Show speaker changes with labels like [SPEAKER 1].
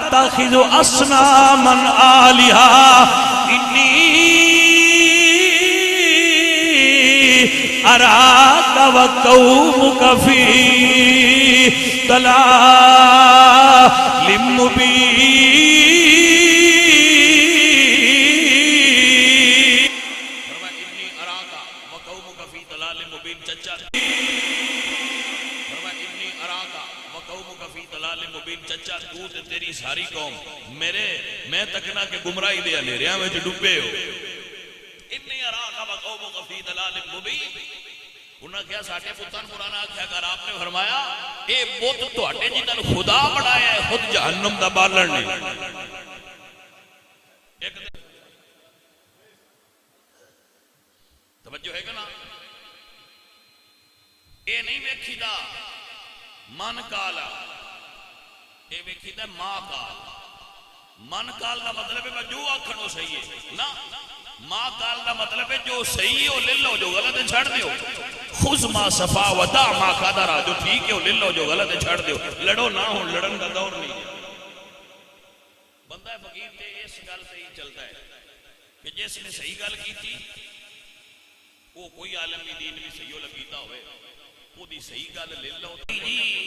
[SPEAKER 1] تتخذ اصناما آلهة انی اراک وقومک فی ضلال مبین۔ فرمایا انی اراک وقومک فی ضلال مبین، چچا فرمایا انی اراک وقومک فی ضلال مبین، چچا تو تے تیری ساری قوم میں تکنا کہ گمراہی دے اندھیریاں وچ ڈوبے ہو۔ انی اراک وقومک فی ضلال مبین، انہاں کیا ساٹھے پتان قرآن آکھیا کر، آپ نے فرمایا اے بت تواڈے جنہاں نوں خدا بنایا ہے خود جہنم دا بالن نے۔ توجہ ہے کہ نا؟ اے نہیں ویکھی دا من کالا، اے ویکھی دا ماں کال۔ من کال دا مطلب ہے جو آکھنو صحیح ہے نا، ماں کال دا مطلب ہے جو صحیح ہے وہ لے لو، جو غلط ہے چھڑ دیو۔ خذ ما صفا ودع ما قدرا، جو ٹھیک ہے وہ لے لو، جو غلط ہے چھڑ دیو۔ لڑو نہ ہو، لڑن کا دور نہیں ہے۔ بندہ فقیر تے اس گل سے ہی چلتا ہے کہ جس نے صحیح گل کی تھی وہ کوئی عالم دین بھی صحیح لگیتا ہوئے، وہ دی صحیح گل لے لو۔